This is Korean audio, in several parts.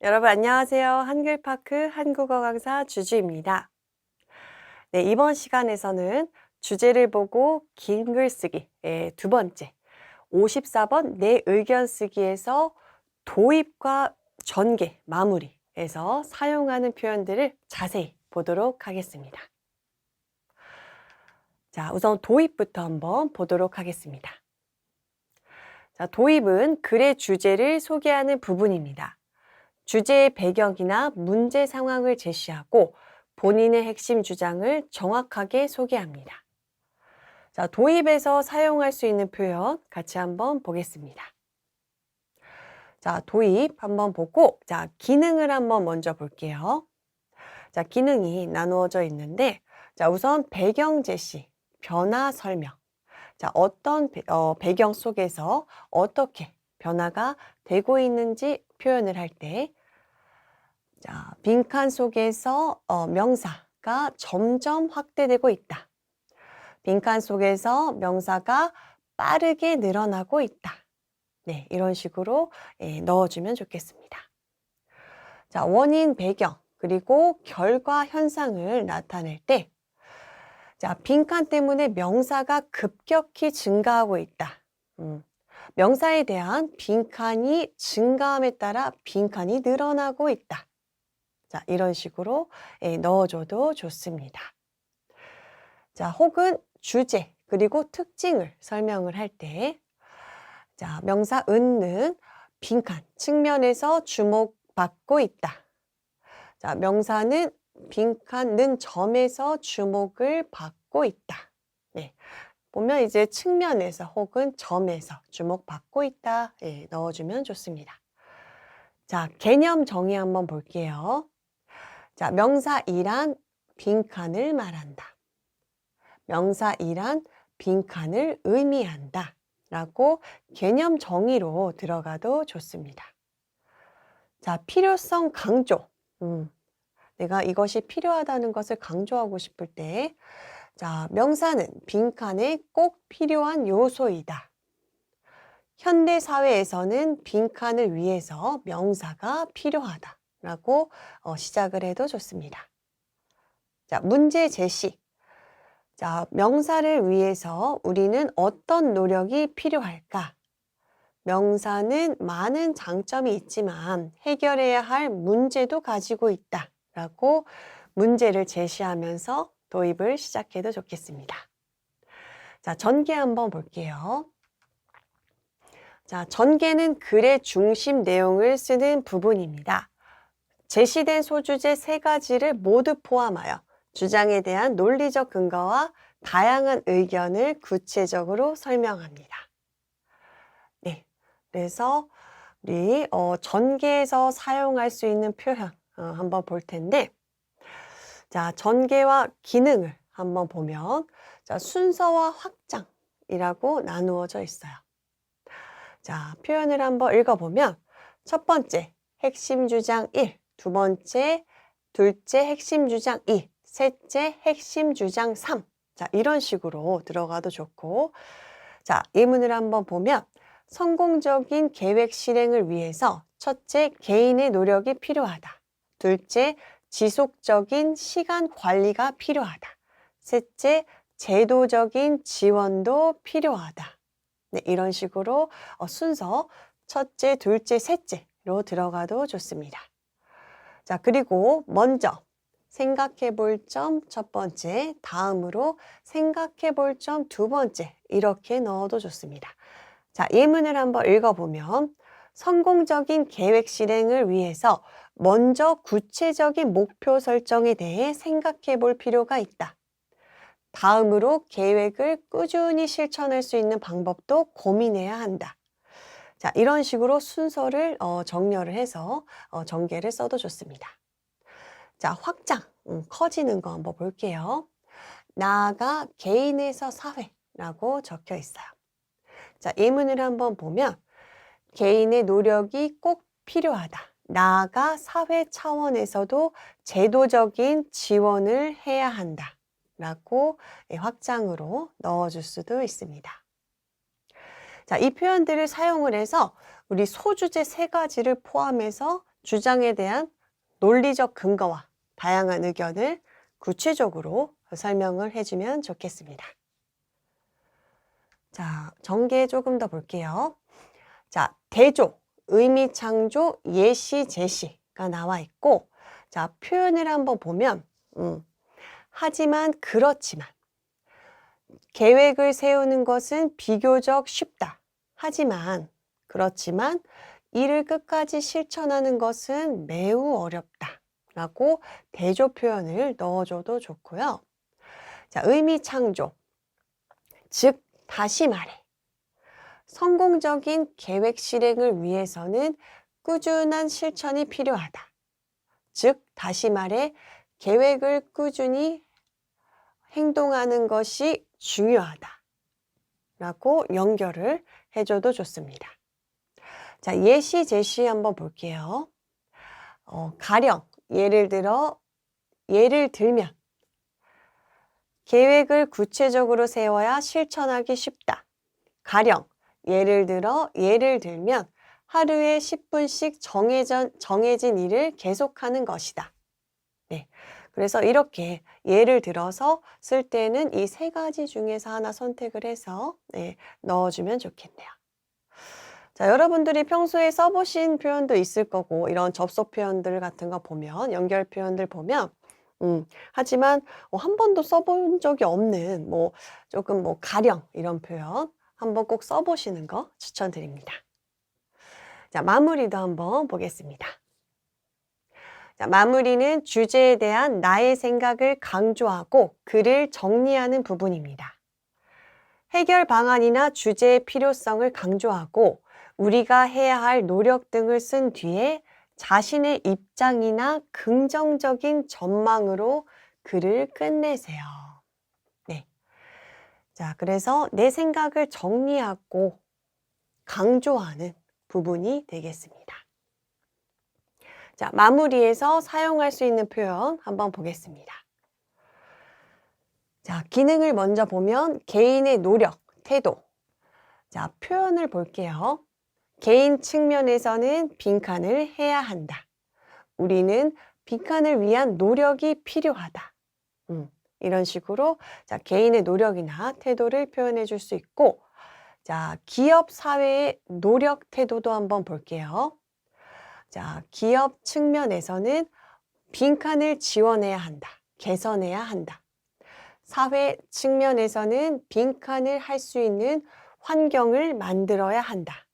여러분 안녕하세요. 한글파크 한국어 강사 주주입니다. 네, 이번 시간에서는 주제를 보고 긴 글쓰기의 두 번째 54번 내 의견 쓰기에서 도입과 전개, 마무리에서 사용하는 표현들을 자세히 보도록 하겠습니다. 자, 우선 도입부터 한번 보도록 하겠습니다. 자, 도입은 글의 주제를 소개하는 부분입니다. 주제의 배경이나 문제 상황을 제시하고 본인의 핵심 주장을 정확하게 소개합니다. 자, 도입에서 사용할 수 있는 표현 같이 한번 보겠습니다. 자, 도입 한번 보고, 자, 기능을 한번 먼저 볼게요. 자, 기능이 나누어져 있는데, 자, 우선 배경 제시, 변화 설명. 자, 어떤 배경 속에서 어떻게 변화가 되고 있는지 표현을 할 때, 자, 빈칸 속에서 명사가 점점 확대되고 있다. 빈칸 속에서 명사가 빠르게 늘어나고 있다. 네, 이런 식으로 넣어주면 좋겠습니다. 자, 원인, 배경, 그리고 결과, 현상을 나타낼 때, 자, 빈칸 때문에 명사가 급격히 증가하고 있다. 명사에 대한 빈칸이 증가함에 따라 빈칸이 늘어나고 있다. 자, 이런 식으로 넣어줘도 좋습니다. 자, 혹은 주제, 그리고 특징을 설명을 할 때, 자, 명사 은는 빈칸, 측면에서 주목받고 있다. 자, 명사는 빈칸,는 점에서 주목을 받고 있다. 네. 보면 이제 측면에서 혹은 점에서 주목받고 있다. 넣어주면 좋습니다. 자, 개념 정의 한번 볼게요. 자, 명사이란 빈칸을 말한다. 명사이란 빈칸을 의미한다. 라고 개념 정의로 들어가도 좋습니다. 자, 필요성 강조. 내가 이것이 필요하다는 것을 강조하고 싶을 때, 자, 명사는 빈칸에 꼭 필요한 요소이다. 현대 사회에서는 빈칸을 위해서 명사가 필요하다. 라고 시작을 해도 좋습니다. 자, 문제 제시. 자, 명사를 위해서 우리는 어떤 노력이 필요할까? 명사는 많은 장점이 있지만 해결해야 할 문제도 가지고 있다. 라고 문제를 제시하면서 도입을 시작해도 좋겠습니다. 자, 전개 한번 볼게요. 자, 전개는 글의 중심 내용을 쓰는 부분입니다. 제시된 소주제 세 가지를 모두 포함하여 주장에 대한 논리적 근거와 다양한 의견을 구체적으로 설명합니다. 네, 그래서 우리 전개에서 사용할 수 있는 표현 한번 볼 텐데, 자, 전개와 기능을 한번 보면, 자, 순서와 확장이라고 나누어져 있어요. 자, 표현을 한번 읽어보면, 첫 번째, 핵심 주장 1, 두 번째, 둘째, 핵심 주장 2, 셋째, 핵심 주장 3. 자, 이런 식으로 들어가도 좋고, 자, 예문을 한번 보면, 성공적인 계획 실행을 위해서 첫째, 개인의 노력이 필요하다. 둘째, 지속적인 시간 관리가 필요하다. 셋째, 제도적인 지원도 필요하다. 네, 이런 식으로 순서 첫째, 둘째, 셋째로 들어가도 좋습니다. 자, 그리고 먼저 생각해 볼 점 첫 번째, 다음으로 생각해 볼 점 두 번째 이렇게 넣어도 좋습니다. 자, 예문을 한번 읽어보면 성공적인 계획 실행을 위해서 먼저 구체적인 목표 설정에 대해 생각해 볼 필요가 있다. 다음으로 계획을 꾸준히 실천할 수 있는 방법도 고민해야 한다. 자, 이런 식으로 순서를 정렬을 해서 전개를 써도 좋습니다. 자, 확장, 커지는 거 한번 볼게요. 나아가 개인에서 사회라고 적혀 있어요. 자, 예문을 한번 보면 개인의 노력이 꼭 필요하다. 나아가 사회 차원에서도 제도적인 지원을 해야 한다. 라고 확장으로 넣어줄 수도 있습니다. 자, 이 표현들을 사용을 해서 우리 소주제 세 가지를 포함해서 주장에 대한 논리적 근거와 다양한 의견을 구체적으로 설명을 해주면 좋겠습니다. 자, 전개 조금 더 볼게요. 자, 대조, 의미 창조, 예시, 제시가 나와 있고, 자, 표현을 한번 보면, 하지만 그렇지만, 계획을 세우는 것은 비교적 쉽다. 하지만, 그렇지만, 이를 끝까지 실천하는 것은 매우 어렵다. 라고 대조 표현을 넣어줘도 좋고요. 자, 의미 창조. 즉, 다시 말해. 성공적인 계획 실행을 위해서는 꾸준한 실천이 필요하다. 즉, 다시 말해, 계획을 꾸준히 행동하는 것이 중요하다. 라고 연결을 해줘도 좋습니다. 자, 예시, 제시 한번 볼게요. 가령, 예를 들면, 계획을 구체적으로 세워야 실천하기 쉽다. 가령, 예를 들면, 하루에 10분씩 정해진 일을 계속하는 것이다. 네. 그래서 이렇게 예를 들어서 쓸 때는 이 세 가지 중에서 하나 선택을 해서 넣어주면 좋겠네요. 자, 여러분들이 평소에 써보신 표현도 있을 거고, 이런 접속 표현들 같은 거 보면, 연결 표현들 보면, 하지만 한 번도 써본 적이 없는, 조금 가령 이런 표현 한번 꼭 써보시는 거 추천드립니다. 자, 마무리도 한번 보겠습니다. 자, 마무리는 주제에 대한 나의 생각을 강조하고 글을 정리하는 부분입니다. 해결 방안이나 주제의 필요성을 강조하고 우리가 해야 할 노력 등을 쓴 뒤에 자신의 입장이나 긍정적인 전망으로 글을 끝내세요. 네. 자, 그래서 내 생각을 정리하고 강조하는 부분이 되겠습니다. 자, 마무리해서 사용할 수 있는 표현 한번 보겠습니다. 자, 기능을 먼저 보면 개인의 노력, 태도. 자, 표현을 볼게요. 개인 측면에서는 빈칸을 해야 한다. 우리는 빈칸을 위한 노력이 필요하다. 이런 식으로 자, 개인의 노력이나 태도를 표현해 줄 수 있고, 자, 기업 사회의 노력 태도도 한번 볼게요. 자, 기업 측면에서는 빈칸을 지원해야 한다. 개선해야 한다. 사회 측면에서는 빈칸을 할 수 있는 환경을 만들어야 한다.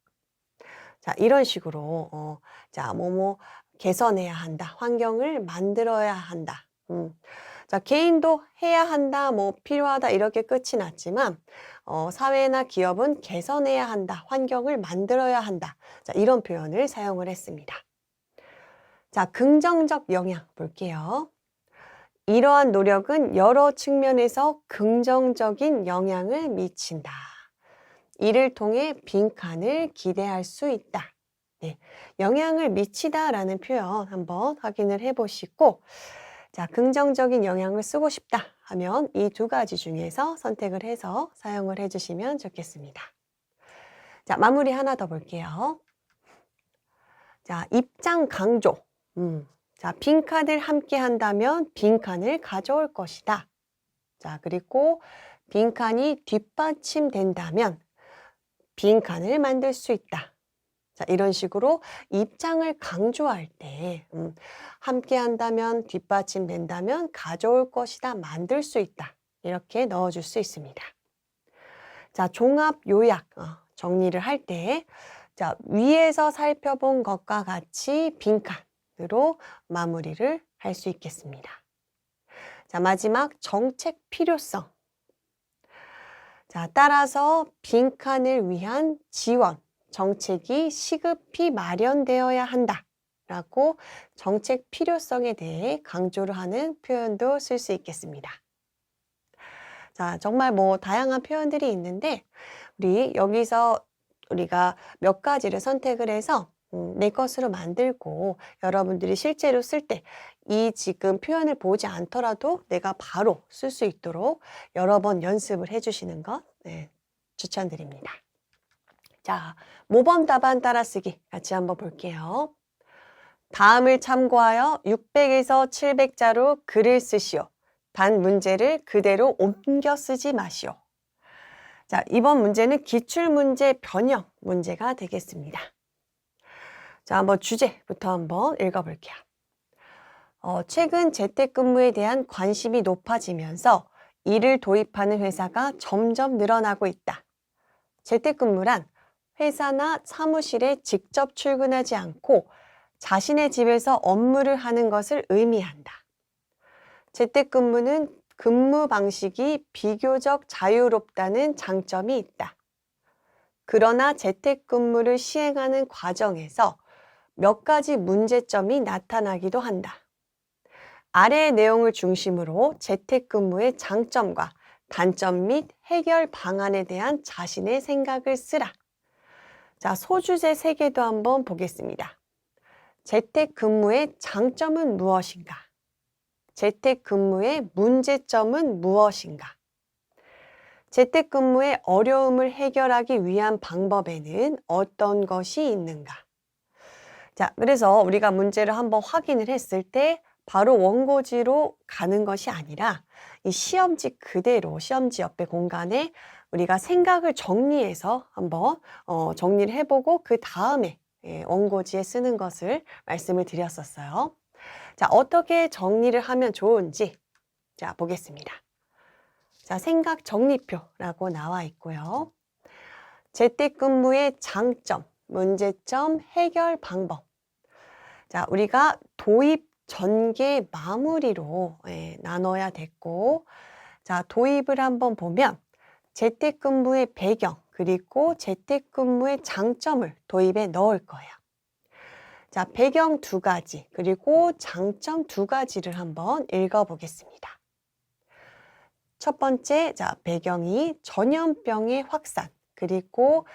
자, 이런 식으로 자, 개선해야 한다. 환경을 만들어야 한다. 자, 개인도 해야 한다, 필요하다 이렇게 끝이 났지만 사회나 기업은 개선해야 한다. 환경을 만들어야 한다. 자, 이런 표현을 사용을 했습니다. 자, 긍정적 영향 볼게요. 이러한 노력은 여러 측면에서 긍정적인 영향을 미친다. 이를 통해 빈칸을 기대할 수 있다. 네, 영향을 미치다라는 표현 한번 확인을 해보시고, 자, 긍정적인 영향을 쓰고 싶다 하면 이 두 가지 중에서 선택을 해서 사용을 해주시면 좋겠습니다. 자, 마무리 하나 더 볼게요. 자, 입장 강조. 자, 빈칸을 함께 한다면 빈칸을 가져올 것이다. 자, 그리고 빈칸이 뒷받침된다면 빈칸을 만들 수 있다. 자, 이런 식으로 입장을 강조할 때 함께 한다면, 뒷받침된다면, 가져올 것이다, 만들 수 있다. 이렇게 넣어줄 수 있습니다. 자, 종합 요약 정리를 할 때 자, 위에서 살펴본 것과 같이 빈칸으로 마무리를 할 수 있겠습니다. 자, 마지막 정책 필요성. 자, 따라서 빈칸을 위한 지원, 정책이 시급히 마련되어야 한다. 라고 정책 필요성에 대해 강조를 하는 표현도 쓸 수 있겠습니다. 자, 정말 다양한 표현들이 있는데 우리 여기서 우리가 몇 가지를 선택을 해서 내 것으로 만들고 여러분들이 실제로 쓸 때 이 지금 표현을 보지 않더라도 내가 바로 쓸 수 있도록 여러 번 연습을 해주시는 것. 자, 모범 답안 따라쓰기 같이 한번 볼게요. 다음을 참고하여 600에서 700자로 글을 쓰시오. 단 문제를 그대로 옮겨 쓰지 마시오. 자, 이번 문제는 기출문제 변형 문제가 되겠습니다. 자, 한번 주제부터 한번 읽어볼게요. 최근 재택근무에 대한 관심이 높아지면서 이를 도입하는 회사가 점점 늘어나고 있다. 재택근무란 회사나 사무실에 직접 출근하지 않고 자신의 집에서 업무를 하는 것을 의미한다. 재택근무는 근무 방식이 비교적 자유롭다는 장점이 있다. 그러나 재택근무를 시행하는 과정에서 몇 가지 문제점이 나타나기도 한다. 아래의 내용을 중심으로 재택근무의 장점과 단점 및 해결 방안에 대한 자신의 생각을 쓰라. 자, 소주제 3개도 한번 보겠습니다. 재택근무의 장점은 무엇인가? 재택근무의 문제점은 무엇인가? 재택근무의 어려움을 해결하기 위한 방법에는 어떤 것이 있는가? 자, 그래서 우리가 문제를 한번 확인을 했을 때 바로 원고지로 가는 것이 아니라 이 시험지 그대로 시험지 옆에 공간에 우리가 생각을 정리해서 한번 정리를 해보고 그 다음에 원고지에 쓰는 것을 말씀을 드렸었어요. 자, 어떻게 정리를 하면 좋은지 자, 보겠습니다. 자, 생각 정리표라고 나와 있고요. 재택근무의 장점, 문제점, 해결 방법. 자, 우리가 도입 전개 마무리로 나눠야 됐고, 자, 도입을 한번 보면 재택근무의 배경 그리고 재택근무의 장점을 도입에 넣을 거예요. 자, 배경 2가지 그리고 장점 2가지를 한번 읽어보겠습니다. 첫 번째, 자, 배경이 전염병의 확산 그리고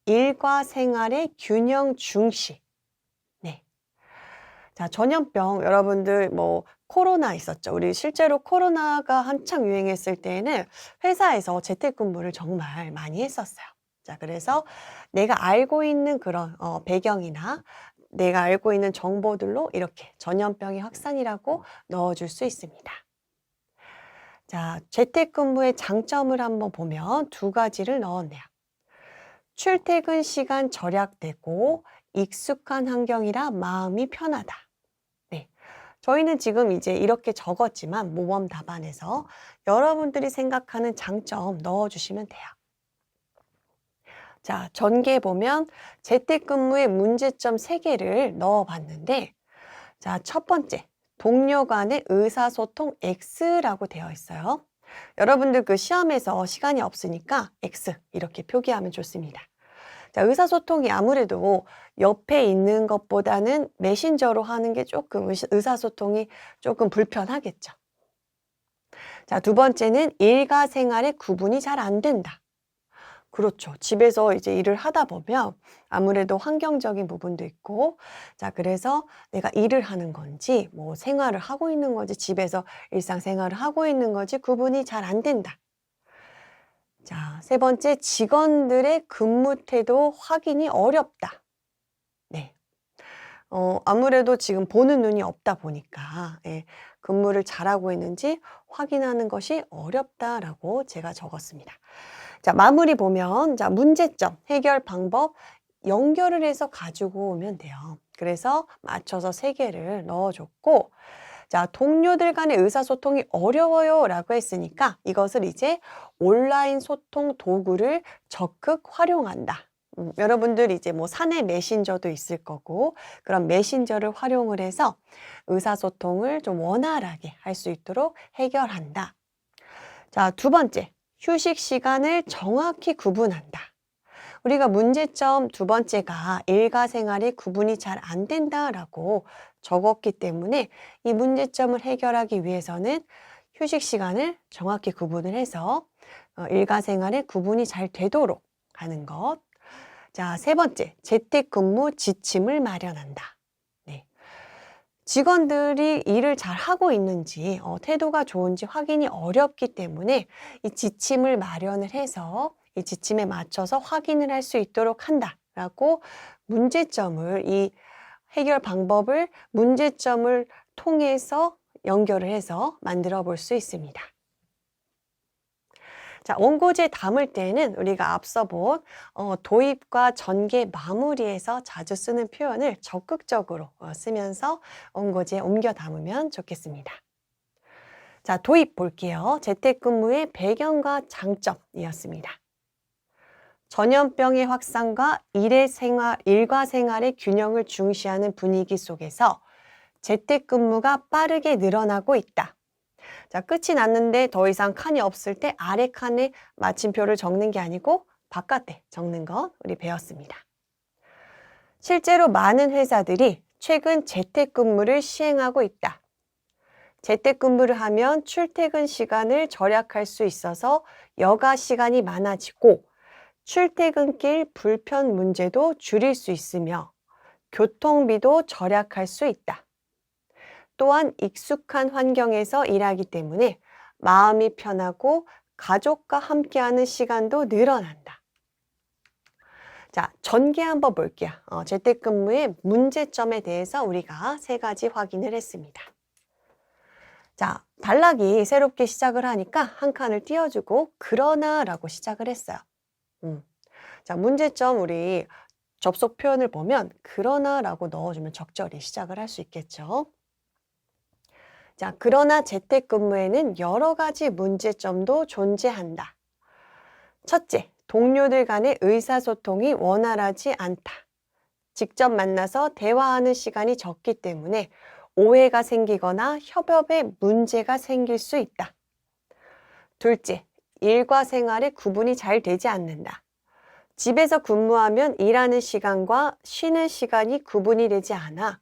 일과 생활의 균형 중시. 네. 자, 전염병 여러분들 뭐 코로나 있었죠. 우리 실제로 코로나가 한창 유행했을 때에는 회사에서 재택근무를 정말 많이 했었어요. 자, 그래서 내가 알고 있는 그런 배경이나 내가 알고 있는 정보들로 이렇게 전염병의 확산이라고 넣어줄 수 있습니다. 자, 재택근무의 장점을 한번 보면 2가지를 넣었네요. 출퇴근 시간 절약되고 익숙한 환경이라 마음이 편하다. 네. 저희는 지금 이제 이렇게 적었지만 모범 답안에서 여러분들이 생각하는 장점 넣어주시면 돼요. 자, 전개 보면 재택근무의 문제점 3개를 넣어봤는데, 자, 첫 번째, 동료 간의 의사소통 X라고 되어 있어요. 여러분들 그 시험에서 시간이 없으니까 X 이렇게 표기하면 좋습니다. 자, 의사소통이 아무래도 옆에 있는 것보다는 메신저로 하는 게 조금 의사소통이 조금 불편하겠죠. 자, 2번째는 일과 생활의 구분이 잘 안 된다. 그렇죠. 집에서 이제 일을 하다 보면 아무래도 환경적인 부분도 있고, 자, 그래서 내가 일을 하는 건지, 뭐 생활을 하고 있는 건지, 집에서 일상생활을 하고 있는 건지 구분이 잘 안 된다. 자, 3번째, 직원들의 근무 태도 확인이 어렵다. 네. 아무래도 지금 보는 눈이 없다 보니까, 근무를 잘하고 있는지 확인하는 것이 어렵다라고 제가 적었습니다. 자, 마무리 보면, 자, 문제점, 해결 방법, 연결을 해서 가지고 오면 돼요. 그래서 맞춰서 3개를 넣어줬고, 자, 동료들 간의 의사소통이 어려워요 라고 했으니까 이것을 이제 온라인 소통 도구를 적극 활용한다. 여러분들 이제 뭐 사내 메신저도 있을 거고, 그런 메신저를 활용을 해서 의사소통을 좀 원활하게 할 수 있도록 해결한다. 자, 2번째. 휴식 시간을 정확히 구분한다. 우리가 문제점 2번째가 일과 생활의 구분이 잘 안 된다라고 적었기 때문에 이 문제점을 해결하기 위해서는 휴식 시간을 정확히 구분을 해서 일과 생활의 구분이 잘 되도록 하는 것. 자, 3번째, 재택근무 지침을 마련한다. 네. 직원들이 일을 잘 하고 있는지 태도가 좋은지 확인이 어렵기 때문에 이 지침을 마련을 해서 이 지침에 맞춰서 확인을 할 수 있도록 한다라고 문제점을 이 해결 방법을 문제점을 통해서 연결을 해서 만들어 볼 수 있습니다. 자, 원고지에 담을 때는 우리가 앞서 본 도입과 전개, 마무리에서 자주 쓰는 표현을 적극적으로 쓰면서 원고지에 옮겨 담으면 좋겠습니다. 자, 도입 볼게요. 재택근무의 배경과 장점이었습니다. 전염병의 확산과 일과 생활의 균형을 중시하는 분위기 속에서 재택근무가 빠르게 늘어나고 있다. 자, 끝이 났는데 더 이상 칸이 없을 때 아래 칸에 마침표를 적는 게 아니고 바깥에 적는 것 우리 배웠습니다. 실제로 많은 회사들이 최근 재택근무를 시행하고 있다. 재택근무를 하면 출퇴근 시간을 절약할 수 있어서 여가 시간이 많아지고 출퇴근길 불편 문제도 줄일 수 있으며 교통비도 절약할 수 있다. 또한 익숙한 환경에서 일하기 때문에 마음이 편하고 가족과 함께하는 시간도 늘어난다. 자, 전개 한번 볼게요. 재택근무의 문제점에 대해서 우리가 3가지 확인을 했습니다. 자, 단락이 새롭게 시작을 하니까 한 칸을 띄워주고 그러나 라고 시작을 했어요. 자, 문제점 우리 접속 표현을 보면 그러나 라고 넣어주면 적절히 시작을 할 수 있겠죠. 자, 그러나 재택근무에는 여러 가지 문제점도 존재한다. 첫째, 동료들 간의 의사소통이 원활하지 않다. 직접 만나서 대화하는 시간이 적기 때문에 오해가 생기거나 협업에 문제가 생길 수 있다. 둘째, 일과 생활의 구분이 잘 되지 않는다. 집에서 근무하면 일하는 시간과 쉬는 시간이 구분이 되지 않아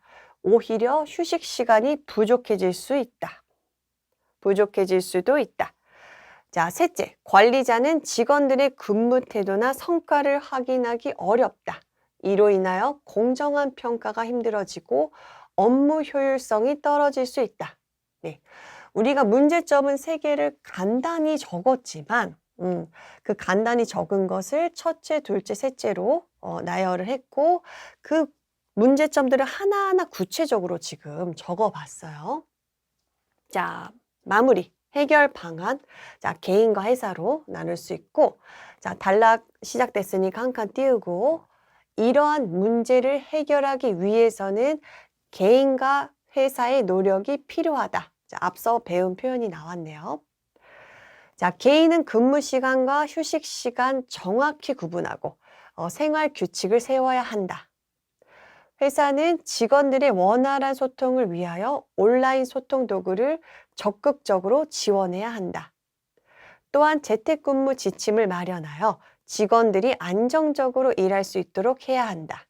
오히려 휴식 시간이 부족해질 수 있다. 부족해질 수도 있다. 자, 셋째, 관리자는 직원들의 근무 태도나 성과를 확인하기 어렵다. 이로 인하여 공정한 평가가 힘들어지고 업무 효율성이 떨어질 수 있다. 네, 우리가 문제점은 3개를 간단히 적었지만 그 간단히 적은 것을 첫째, 둘째, 셋째로 나열을 했고 그 문제점들을 하나하나 구체적으로 지금 적어봤어요. 자, 마무리, 해결 방안. 자, 개인과 회사로 나눌 수 있고, 자, 단락 시작됐으니까 한 칸 띄우고, 이러한 문제를 해결하기 위해서는 개인과 회사의 노력이 필요하다. 자, 앞서 배운 표현이 나왔네요. 자, 개인은 근무 시간과 휴식 시간 정확히 구분하고 생활 규칙을 세워야 한다. 회사는 직원들의 원활한 소통을 위하여 온라인 소통 도구를 적극적으로 지원해야 한다. 또한 재택근무 지침을 마련하여 직원들이 안정적으로 일할 수 있도록 해야 한다.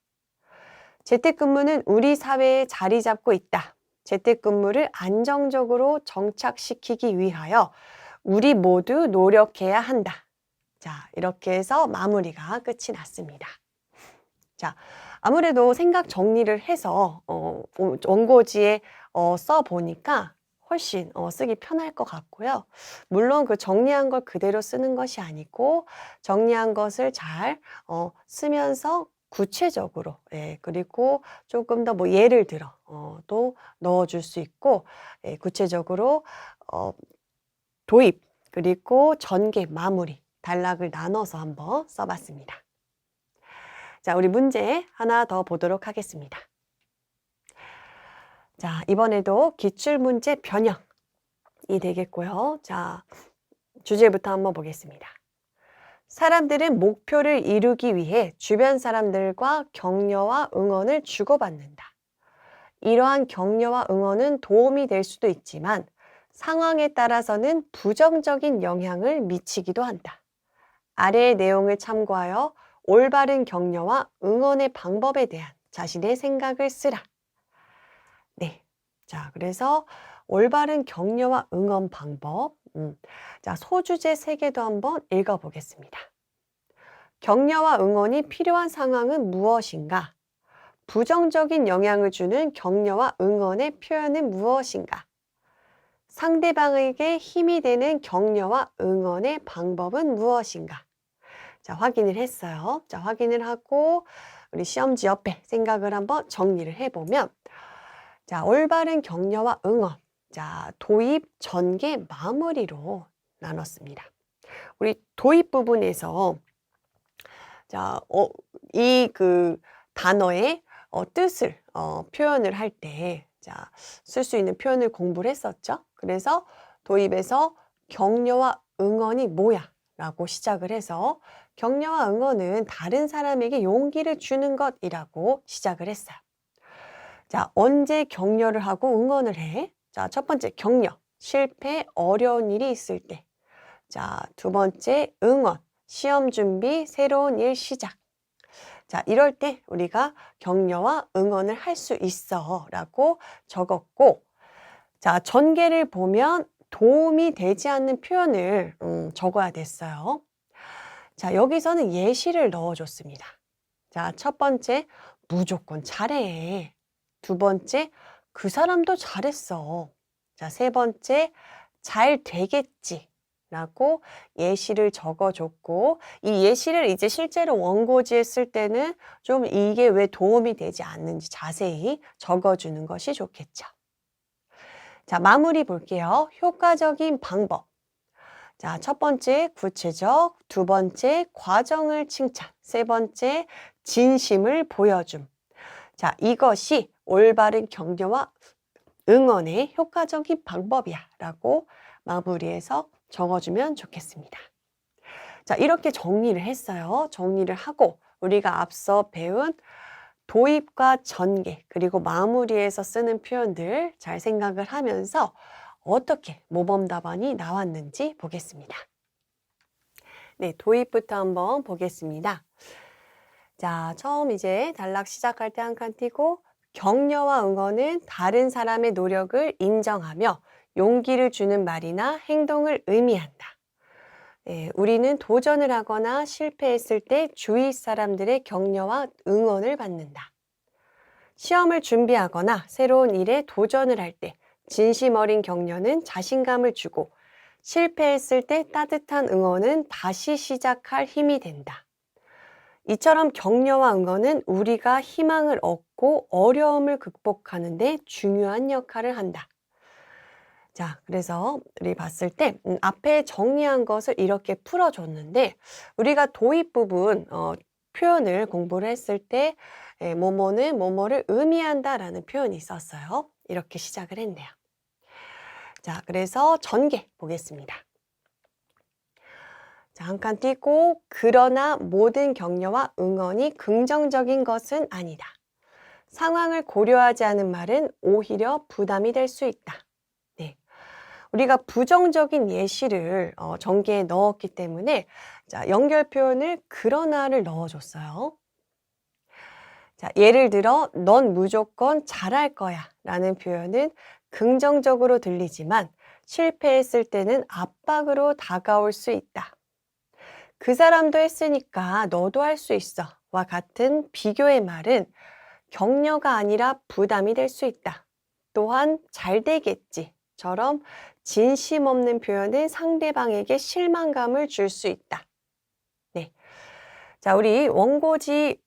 재택근무는 우리 사회에 자리 잡고 있다. 재택근무를 안정적으로 정착시키기 위하여 우리 모두 노력해야 한다. 자, 이렇게 해서 마무리가 끝이 났습니다. 자, 아무래도 생각 정리를 해서 원고지에 써보니까 훨씬 쓰기 편할 것 같고요. 물론 그 정리한 걸 그대로 쓰는 것이 아니고 정리한 것을 잘 쓰면서 구체적으로 그리고 조금 더 뭐 예를 들어 또 넣어줄 수 있고 구체적으로 도입 그리고 전개 마무리 단락을 나눠서 한번 써봤습니다. 자, 우리 문제 하나 더 보도록 하겠습니다. 자, 이번에도 기출문제 변형이 되겠고요. 자, 주제부터 한번 보겠습니다. 사람들은 목표를 이루기 위해 주변 사람들과 격려와 응원을 주고받는다. 이러한 격려와 응원은 도움이 될 수도 있지만 상황에 따라서는 부정적인 영향을 미치기도 한다. 아래의 내용을 참고하여 올바른 격려와 응원의 방법에 대한 자신의 생각을 쓰라. 네. 자, 그래서 올바른 격려와 응원 방법. 자, 소주제 3개도 한번 읽어보겠습니다. 격려와 응원이 필요한 상황은 무엇인가? 부정적인 영향을 주는 격려와 응원의 표현은 무엇인가? 상대방에게 힘이 되는 격려와 응원의 방법은 무엇인가? 자, 확인을 했어요. 자, 확인을 하고 우리 시험지 옆에 생각을 한번 정리를 해보면, 자, 올바른 격려와 응원. 자, 도입, 전개, 마무리로 나눴습니다. 우리 도입 부분에서 자, 이 단어의 뜻을 표현을 할 때, 자, 쓸 수 있는 표현을 공부를 했었죠. 그래서 도입에서 격려와 응원이 뭐야? 라고 시작을 해서 격려와 응원은 다른 사람에게 용기를 주는 것이라고 시작을 했어요. 자, 언제 격려를 하고 응원을 해? 자, 첫 번째 격려, 실패, 어려운 일이 있을 때. 자, 두 번째 응원, 시험 준비, 새로운 일 시작. 자, 이럴 때 우리가 격려와 응원을 할 수 있어 라고 적었고, 자, 전개를 보면 도움이 되지 않는 표현을 적어야 됐어요. 자, 여기서는 예시를 넣어줬습니다. 자, 첫 번째, 무조건 잘해. 두 번째, 그 사람도 잘했어. 자, 세 번째, 잘 되겠지. 라고 예시를 적어줬고, 이 예시를 이제 실제로 원고지에 쓸 때는 좀 이게 왜 도움이 되지 않는지 자세히 적어주는 것이 좋겠죠. 자, 마무리 볼게요. 효과적인 방법. 자, 첫 번째, 구체적. 두 번째, 과정을 칭찬. 세 번째, 진심을 보여줌. 자, 이것이 올바른 격려와 응원의 효과적인 방법이야 라고 마무리해서 적어주면 좋겠습니다. 자, 이렇게 정리를 했어요. 정리를 하고 우리가 앞서 배운 도입과 전개 그리고 마무리에서 쓰는 표현들 잘 생각을 하면서 어떻게 모범 답안이 나왔는지 보겠습니다. 네, 도입부터 한번 보겠습니다. 자, 처음 이제 단락 시작할 때 한 칸 띄고 격려와 응원은 다른 사람의 노력을 인정하며 용기를 주는 말이나 행동을 의미한다. 네, 우리는 도전을 하거나 실패했을 때 주위 사람들의 격려와 응원을 받는다. 시험을 준비하거나 새로운 일에 도전을 할 때 진심 어린 격려는 자신감을 주고 실패했을 때 따뜻한 응원은 다시 시작할 힘이 된다. 이처럼 격려와 응원은 우리가 희망을 얻고 어려움을 극복하는 데 중요한 역할을 한다. 자, 그래서 우리 봤을 때 앞에 정리한 것을 이렇게 풀어줬는데 우리가 도입 부분 표현을 공부를 했을 때 뭐뭐는 뭐뭐를 의미한다라는 표현이 있었어요. 이렇게 시작을 했네요. 자, 그래서 전개 보겠습니다. 자, 한 칸 띄고 그러나 모든 격려와 응원이 긍정적인 것은 아니다. 상황을 고려하지 않은 말은 오히려 부담이 될 수 있다. 네. 우리가 부정적인 예시를 전개에 넣었기 때문에 자, 연결 표현을 그러나를 넣어줬어요. 자, 예를 들어 넌 무조건 잘할 거야 라는 표현은 긍정적으로 들리지만 실패했을 때는 압박으로 다가올 수 있다. 그 사람도 했으니까 너도 할 수 있어 와 같은 비교의 말은 격려가 아니라 부담이 될 수 있다. 또한 잘 되겠지처럼 진심 없는 표현은 상대방에게 실망감을 줄 수 있다. 네. 자, 우리 원고지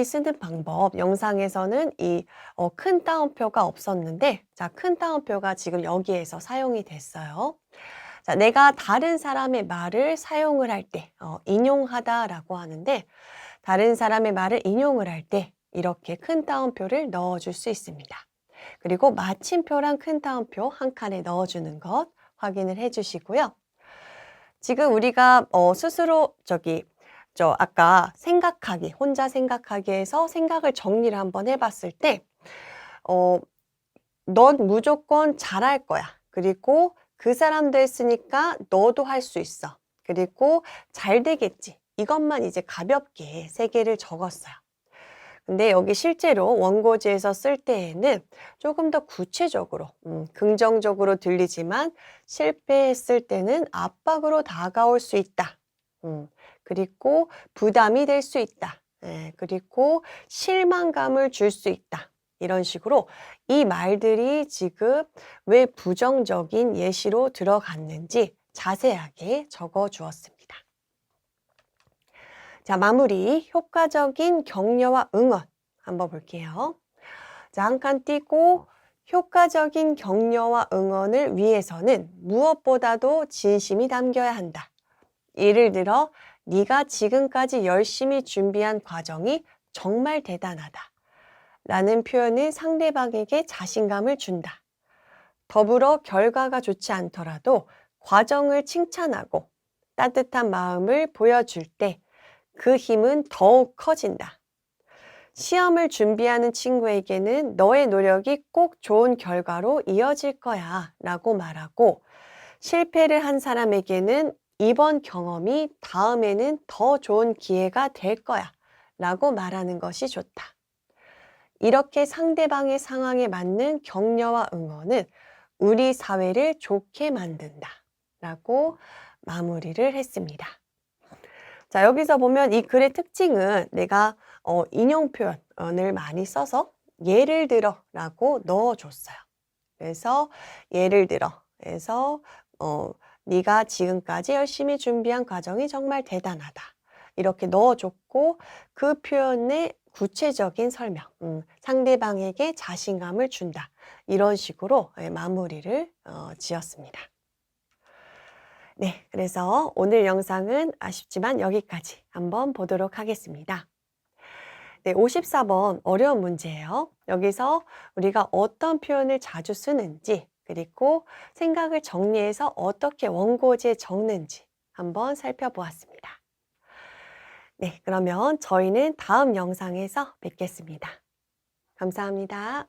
쓰는 방법 영상에서는 이 큰 따옴표가 없었는데 자, 큰 따옴표가 지금 여기에서 사용이 됐어요. 자, 내가 다른 사람의 말을 사용을 할 때 인용하다라고 하는데 다른 사람의 말을 인용을 할 때 이렇게 큰 따옴표를 넣어줄 수 있습니다. 그리고 마침표랑 큰 따옴표 한 칸에 넣어주는 것 확인을 해주시고요. 지금 우리가 스스로 아까 생각하기, 혼자 생각하기에서 생각을 정리를 한번 해봤을 때 넌 무조건 잘할 거야. 그리고 그 사람도 했으니까 너도 할 수 있어. 그리고 잘 되겠지. 이것만 이제 가볍게 3개를 적었어요. 근데 여기 실제로 원고지에서 쓸 때에는 조금 더 구체적으로, 긍정적으로 들리지만 실패했을 때는 압박으로 다가올 수 있다. 그리고 부담이 될 수 있다. 그리고 실망감을 줄 수 있다. 이런 식으로 이 말들이 지금 왜 부정적인 예시로 들어갔는지 자세하게 적어 주었습니다. 자, 마무리. 효과적인 격려와 응원 한번 볼게요. 자, 한 칸 띄고 효과적인 격려와 응원을 위해서는 무엇보다도 진심이 담겨야 한다. 예를 들어, 네가 지금까지 열심히 준비한 과정이 정말 대단하다. 라는 표현은 상대방에게 자신감을 준다. 더불어 결과가 좋지 않더라도 과정을 칭찬하고 따뜻한 마음을 보여줄 때 그 힘은 더욱 커진다. 시험을 준비하는 친구에게는 너의 노력이 꼭 좋은 결과로 이어질 거야 라고 말하고, 실패를 한 사람에게는 이번 경험이 다음에는 더 좋은 기회가 될 거야 라고 말하는 것이 좋다. 이렇게 상대방의 상황에 맞는 격려와 응원은 우리 사회를 좋게 만든다 라고 마무리를 했습니다. 자, 여기서 보면 이 글의 특징은 내가 인용 표현을 많이 써서 예를 들어 라고 넣어줬어요. 그래서 예를 들어 해서 네가 지금까지 열심히 준비한 과정이 정말 대단하다. 이렇게 넣어줬고 그 표현의 구체적인 설명, 상대방에게 자신감을 준다. 이런 식으로 마무리를 지었습니다. 네, 그래서 오늘 영상은 아쉽지만 여기까지 한번 보도록 하겠습니다. 네, 54번 어려운 문제예요. 여기서 우리가 어떤 표현을 자주 쓰는지, 그리고 생각을 정리해서 어떻게 원고지에 적는지 한번 살펴보았습니다. 네, 그러면 저희는 다음 영상에서 뵙겠습니다. 감사합니다.